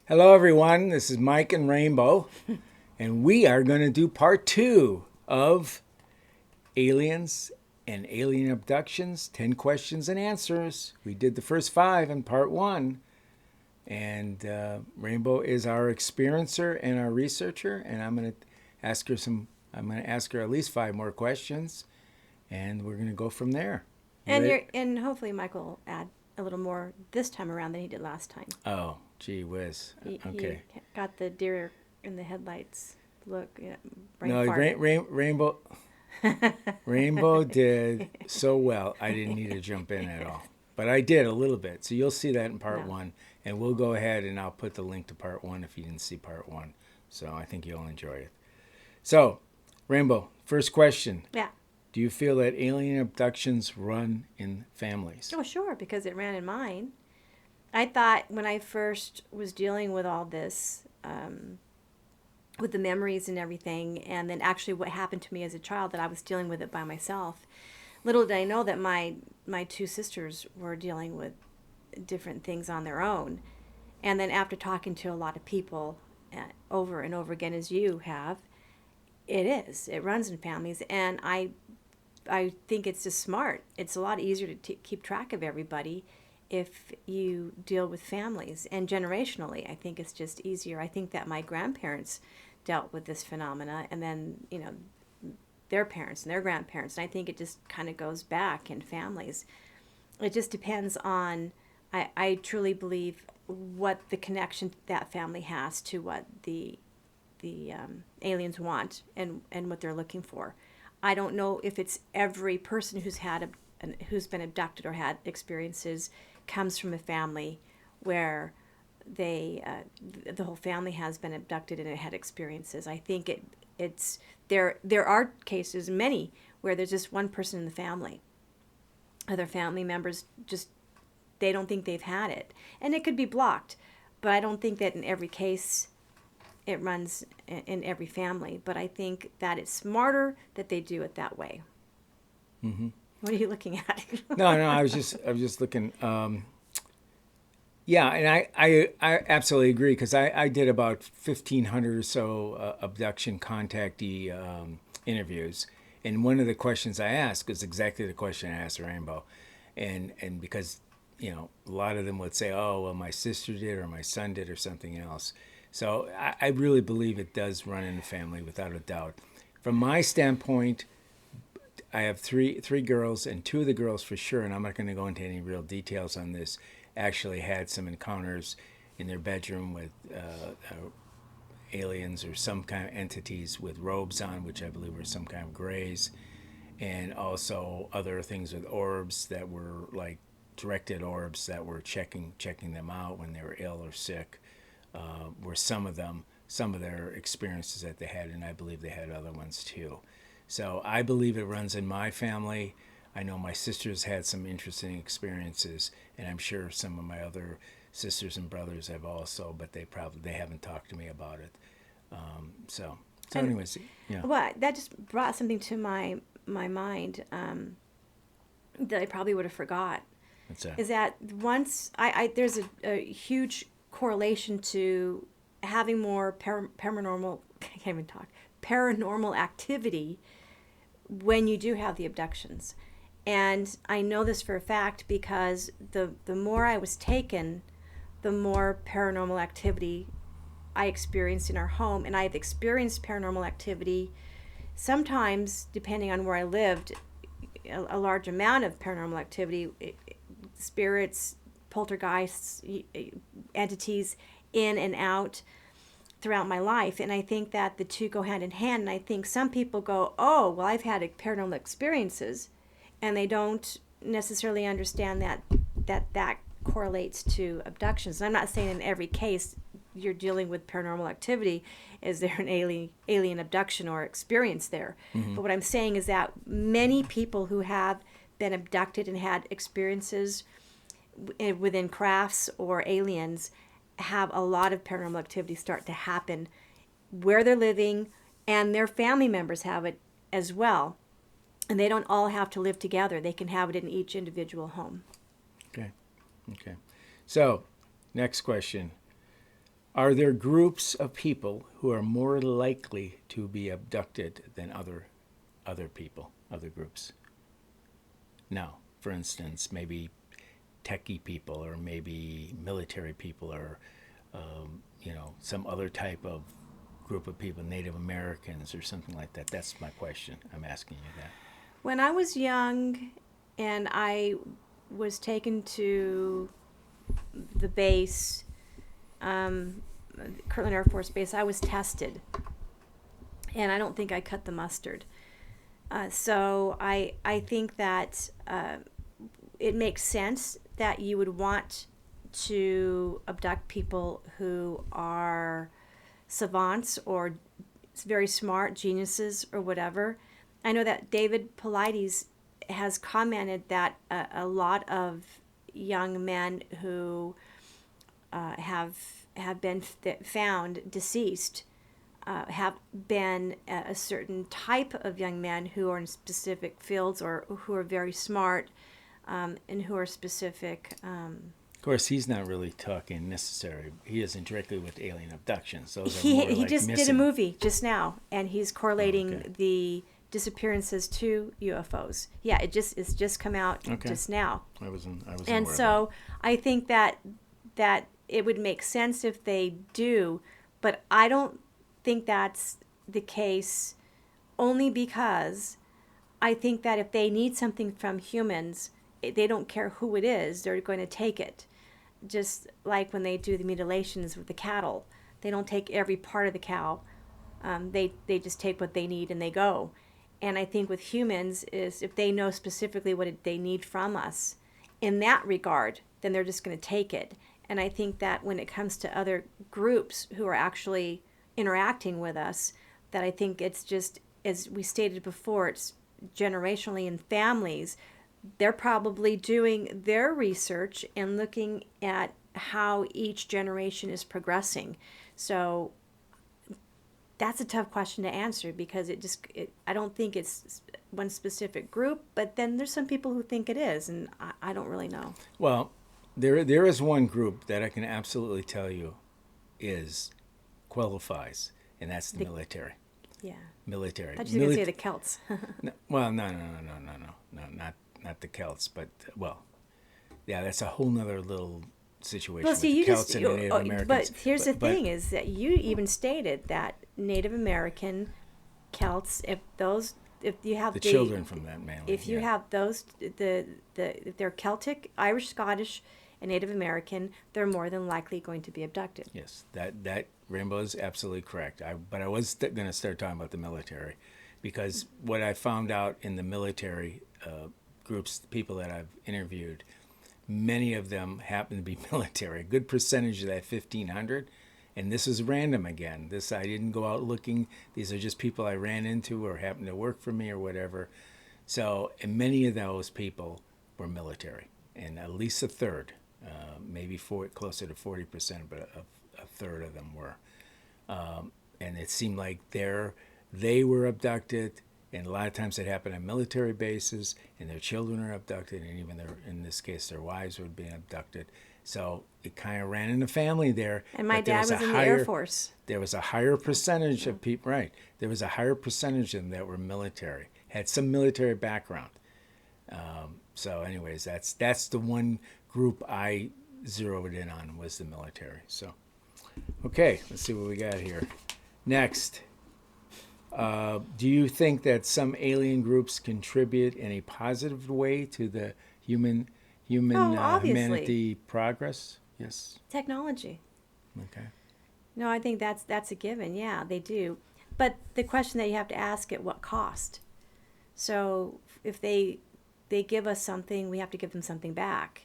Hello, everyone. This is Mike and Rainbow, and we are going to do part 2 of Aliens and Alien Abductions 10 Questions and Answers. We did the first 5 in part 1, and Rainbow is our experiencer and our researcher, and I'm going to ask her at least 5 more questions, and we're going to go from there. And hopefully Michael will add a little more this time around than he did last time. Oh, gee whiz. Okay. He got the deer in the headlights look. Yeah, No, Rainbow. Rainbow did so well, I didn't need to jump in at all. But I did a little bit. So you'll see that in part 1. And we'll go ahead and I'll put the link to part 1 if you didn't see part 1. So I think you'll enjoy it. So, Rainbow, first question. Yeah. Do you feel that alien abductions run in families? Oh, sure, because it ran in mine. I thought when I first was dealing with all this, with the memories and everything, and then actually what happened to me as a child, that I was dealing with it by myself. Little did I know that my 2 sisters were dealing with different things on their own. And then after talking to a lot of people over and over again, as you have, it runs in families. And I think it's just smart. It's a lot easier to keep track of everybody if you deal with families. And generationally, I think it's just easier. I think that my grandparents dealt with this phenomena, and then, their parents and their grandparents. And I think it just kind of goes back in families. It just depends on, I truly believe, what the connection that family has to what the aliens want and what they're looking for. I don't know if it's every person who's been abducted or had experiences comes from a family where the whole family has been abducted and it had experiences. I think it's there are cases, many, where there's just one person in the family. Other family members just, they don't think they've had it, and it could be blocked. But I don't think that in every case it runs in every family, but I think that it's smarter that they do it that way. Mm-hmm. What are you looking at? No, I was just looking. Yeah, and I absolutely agree, because I did about 1,500 or so abduction contactee interviews, and one of the questions I asked was exactly the question I asked Rainbow, and because a lot of them would say, oh, well, my sister did, or my son did, or something else. So I really believe it does run in the family, without a doubt. From my standpoint, I have three girls, and 2 of the girls for sure, and I'm not going to go into any real details on this, actually had some encounters in their bedroom with aliens or some kind of entities with robes on, which I believe were some kind of grays, and also other things with orbs that were like directed orbs that were checking them out when they were ill or sick. Were some of their experiences that they had, and I believe they had other ones too. So I believe it runs in my family. I know my sisters had some interesting experiences, and I'm sure some of my other sisters and brothers have also, but they haven't talked to me about it. So anyways, yeah. Well, that just brought something to my mind that I probably would have forgot. What's that? Is that once there's a huge correlation to having more paranormal, I can't even talk, paranormal activity when you do have the abductions. And I know this for a fact because the more I was taken, the more paranormal activity I experienced in our home. And I've experienced paranormal activity sometimes, depending on where I lived, a large amount of paranormal activity, spirits, poltergeists, entities in and out throughout my life. And I think that the two go hand in hand. And I think some people go, oh, well, I've had paranormal experiences, and they don't necessarily understand that correlates to abductions. And I'm not saying in every case you're dealing with paranormal activity is there an alien abduction or experience there. Mm-hmm. But what I'm saying is that many people who have been abducted and had experiences within crafts or aliens have a lot of paranormal activity start to happen where they're living, and their family members have it as well. And they don't all have to live together. They can have it in each individual home. Okay. So, next question. Are there groups of people who are more likely to be abducted than other people, other groups? Now, for instance, maybe techie people, or maybe military people, or some other type of group of people, Native Americans or something like that. That's my question. I'm asking you that. When I was young and I was taken to the base, Kirtland Air Force Base, I was tested. And I don't think I cut the mustard. So I think that it makes sense that you would want to abduct people who are savants or very smart geniuses or whatever. I know that David Paulides has commented that a lot of young men who have been found deceased have been a certain type of young men who are in specific fields or who are very smart and who are specific. Of course, he's not really talking necessarily. He isn't directly with alien abductions. Those are He more like just missing. did a movie just now, and he's correlating okay. the disappearances to UFOs. Yeah, it's just come out Okay. just now. I wasn't And aware so of I think that it would make sense if they do, but I don't think that's the case, only because I think that if they need something from humans, they don't care who it is, they're going to take it. Just like when they do the mutilations with the cattle, they don't take every part of the cow. They just take what they need and they go. And I think with humans is if they know specifically what they need from us in that regard, then they're just going to take it. And I think that when it comes to other groups who are actually interacting with us, that I think it's just, as we stated before, it's generationally in families. They're probably doing their research and looking at how each generation is progressing. So that's a tough question to answer because I don't think it's one specific group, but then there's some people who think it is, and I don't really know. Well, there is one group that I can absolutely tell you qualifies, and that's the military. Yeah. Military. I thought you were going to say the Celts. Well, no, not the Celts, but yeah, that's a whole nother little situation. Well, see, with the Celts and the Native Americans. But here's the thing: is that you even stated that Native American Celts, if you have the children from that mainly, if you have those, if they're Celtic, Irish, Scottish, and Native American, they're more than likely going to be abducted. Yes, that Rainbow is absolutely correct. But I was going to start talking about the military, because what I found out in the military groups, the people that I've interviewed, many of them happen to be military. A good percentage of that 1,500, and this is random again. I didn't go out looking. These are just people I ran into or happened to work for me or whatever. So, and many of those people were military, and at least a third, maybe closer to 40%, but a third of them were. And it seemed like they were abducted, and a lot of times it happened on military bases, and their children are abducted, and even in this case, their wives were being abducted. So it kind of ran in the family there. And my dad was in the Air Force. There was a higher percentage of people, right? There was a higher percentage of them that were military, had some military background. So anyways, that's the one group I zeroed in on, was the military. So, okay, let's see what we got here. Next, do you think that some alien groups contribute in a positive way to the humanity progress? Yes. Technology. Okay. No, I think that's a given. Yeah, they do. But the question that you have to ask, at what cost? So if they give us something, we have to give them something back.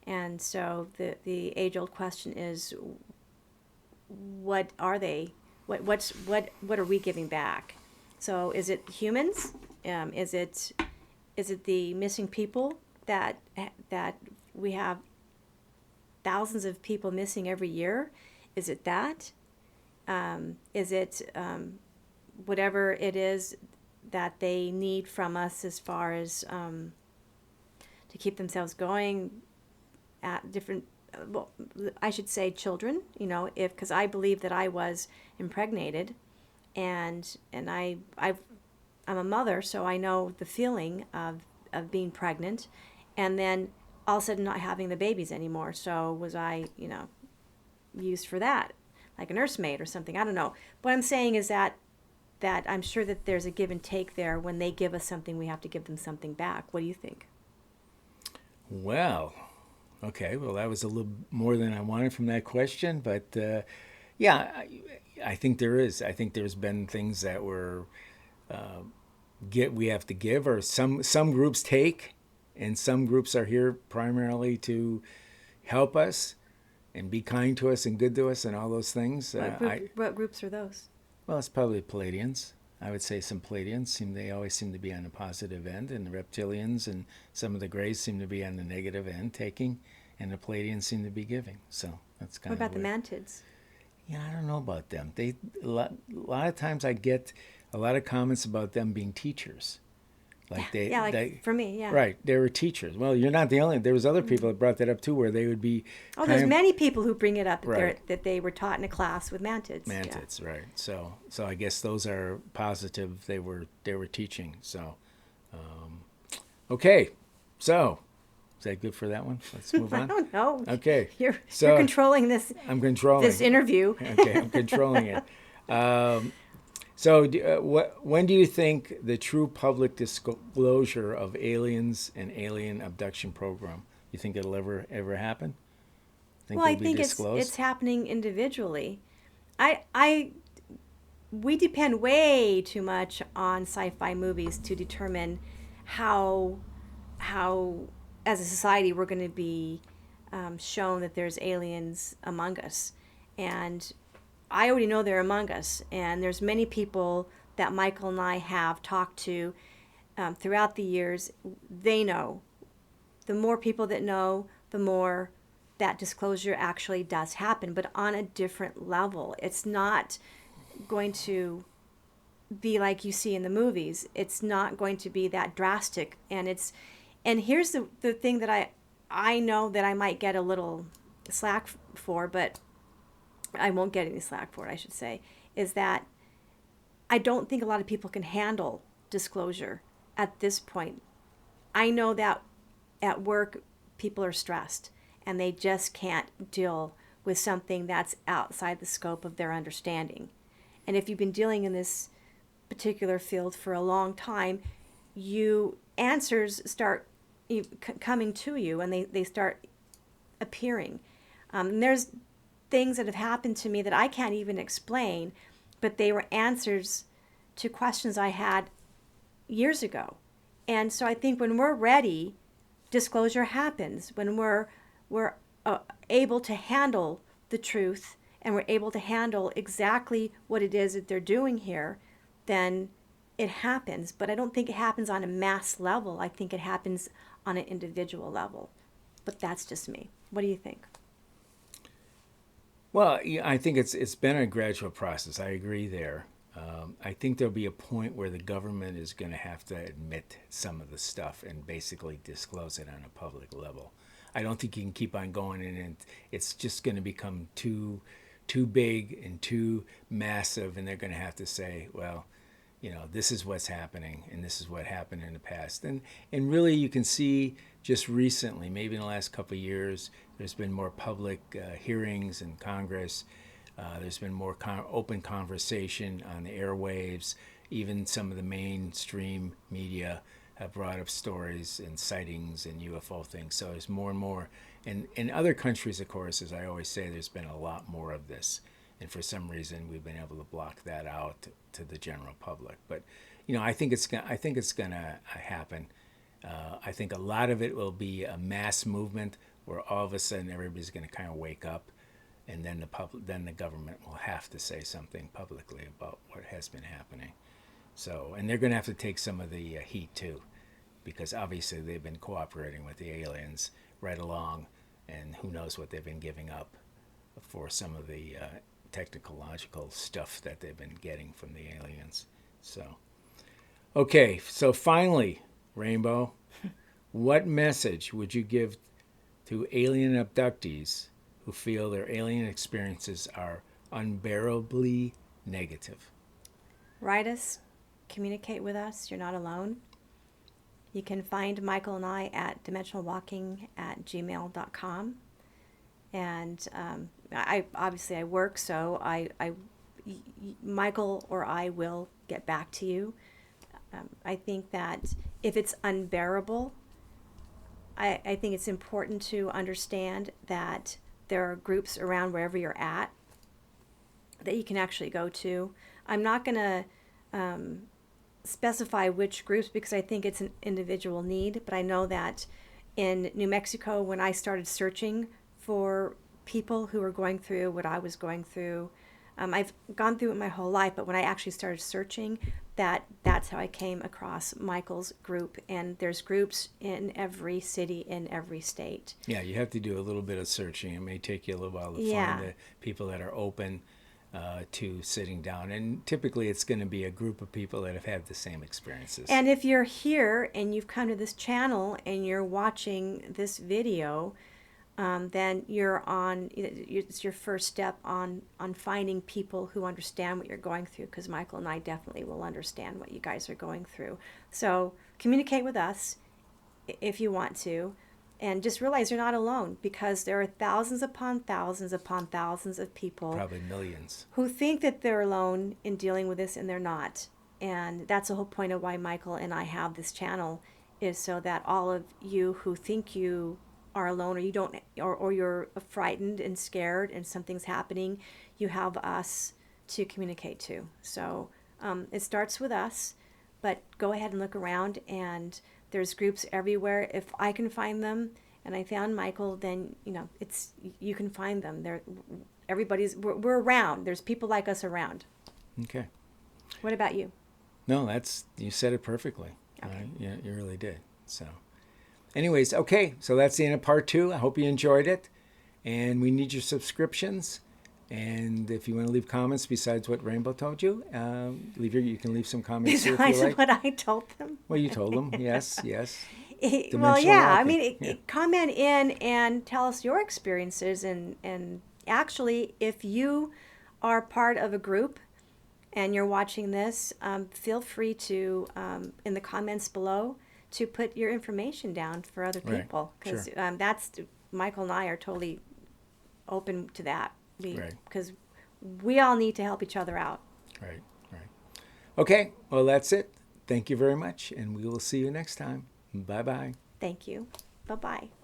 And so the age-old question is, what are they? What are we giving back? So is it humans? Is it the missing people that we have thousands of people missing every year? Is it that? Is it whatever it is that they need from us as far as to keep themselves going at different well, I should say children, if because I believe that I was impregnated, and I'm a mother, so I know the feeling of being pregnant, and then all of a sudden not having the babies anymore. So was I, used for that, like a nursemaid or something? I don't know. What I'm saying is that I'm sure that there's a give and take there. When they give us something, we have to give them something back. What do you think? Well, okay. Well, that was a little more than I wanted from that question, but yeah, I think there is. I think there's been things that were get we have to give, or some groups take, and some groups are here primarily to help us and be kind to us and good to us and all those things. What groups are those? Well, it's probably Palladians. I would say some Palladians they always seem to be on the positive end, and the reptilians and some of the Greys seem to be on the negative end, taking, and the Palladians seem to be giving. So that's kind What of about the weird. mantids? Yeah, I don't know about them. A lot of times I get a lot of comments about them being teachers. Yeah, Like they, yeah, like they for me, yeah. right, they were teachers. Well, you're not the only. There was other people that brought that up too, where they would be Oh, there's kind of many people who bring it up right that they were taught in a class with mantids. Yeah. mantids, right? So I guess those are positive. They were teaching. So okay, so is that good for that one? Let's move I on. don't know. Okay, You're so controlling I'm controlling this interview. Okay, I'm controlling it. So, when do you think the true public disclosure of aliens and alien abduction program? You think it'll ever happen? Think Well, I it'll be think it's disclosed? happening individually. I we depend way too much on sci-fi movies to determine how how as a society we're going to be shown that there's aliens among us, and I already know they're among us, and there's many people that Michael and I have talked to throughout the years. They know. The more people that know, the more that disclosure actually does happen, but on a different level. It's not going to be like you see in the movies. It's not going to be that drastic, and here's the thing that I know that I might get a little slack for, but I won't get any slack for it, I should say, is that I don't think a lot of people can handle disclosure at this point. I know that at work people are stressed and they just can't deal with something that's outside the scope of their understanding. And if you've been dealing in this particular field for a long time, you answers start coming to you, and they start appearing. And there's things that have happened to me that I can't even explain, but they were answers to questions I had years ago. And so I think when we're ready, disclosure happens. When we're able to handle the truth, and we're able to handle exactly what it is that they're doing here, then it happens. But I don't think it happens on a mass level. I think it happens on an individual level. But that's just me. What do you think? Well, yeah, I think it's been a gradual process. I agree there. I think there'll be a point where the government is going to have to admit some of the stuff and basically disclose it on a public level. I don't think you can keep on going, and it's just going to become too big and too massive, and they're going to have to say, well, this is what's happening, and this is what happened in the past. And really, you can see just recently, maybe in the last couple of years, there's been more public hearings in Congress. There's been more open conversation on the airwaves. Even some of the mainstream media have brought up stories and sightings and UFO things. So there's more and more. And in other countries, of course, as I always say, there's been a lot more of this. And for some reason, we've been able to block that out to the general public. But I think it's gonna happen. I think a lot of it will be a mass movement where all of a sudden everybody's going to kind of wake up, and then the government will have to say something publicly about what has been happening. So, and they're going to have to take some of the heat too, because obviously they've been cooperating with the aliens right along, and who knows what they've been giving up for some of the technological stuff that they've been getting from the aliens. So, okay, so finally, Rainbow, what message would you give to alien abductees who feel their alien experiences are unbearably negative. Write us, communicate with us. You're not alone. You can find Michael and I at dimensionalwalking@gmail.com. And I obviously I work, so Michael or I will get back to you. I think that if it's unbearable, I think it's important to understand that there are groups around wherever you're at that you can actually go to. I'm not going to specify which groups because I think it's an individual need, but I know that in New Mexico, when I started searching for people who were going through what I was going through, I've gone through it my whole life, but when I actually started searching, that's how I came across Michael's group. And there's groups in every city, in every state. Yeah, you have to do a little bit of searching. It may take you a little while to Yeah. find the people that are open to sitting down. And typically it's going to be a group of people that have had the same experiences. And if you're here and you've come to this channel and you're watching this video, then it's your first step on finding people who understand what you're going through, because Michael and I definitely will understand what you guys are going through. So communicate with us if you want to, and just realize you're not alone, because there are thousands upon thousands upon thousands of people, probably millions, who think that they're alone in dealing with this, and they're not. And that's the whole point of why Michael and I have this channel, is so that all of you who think you are alone, or you don't, or you're frightened and scared and something's happening, you have us to communicate to. So it starts with us, but go ahead and look around, and there's groups everywhere. If I can find them, and I found Michael, then you can find them. We're around. There's people like us around. Okay. What about you? No, you said it perfectly. Okay. Yeah, you really did. So anyways, okay, so that's the end of part 2. I hope you enjoyed it. And we need your subscriptions. And if you want to leave comments besides what Rainbow told you, you can leave some comments here if Besides you like. what I told them? Well, you told them, yes. Well, yeah, I walking. mean, comment in and tell us your experiences. And actually, if you are part of a group and you're watching this, feel free to, in the comments below, to put your information down for other people. Because Michael and I are totally open to that. Because we all need to help each other out. Right. Okay, well, that's it. Thank you very much, and we will see you next time. Bye-bye. Thank you. Bye-bye.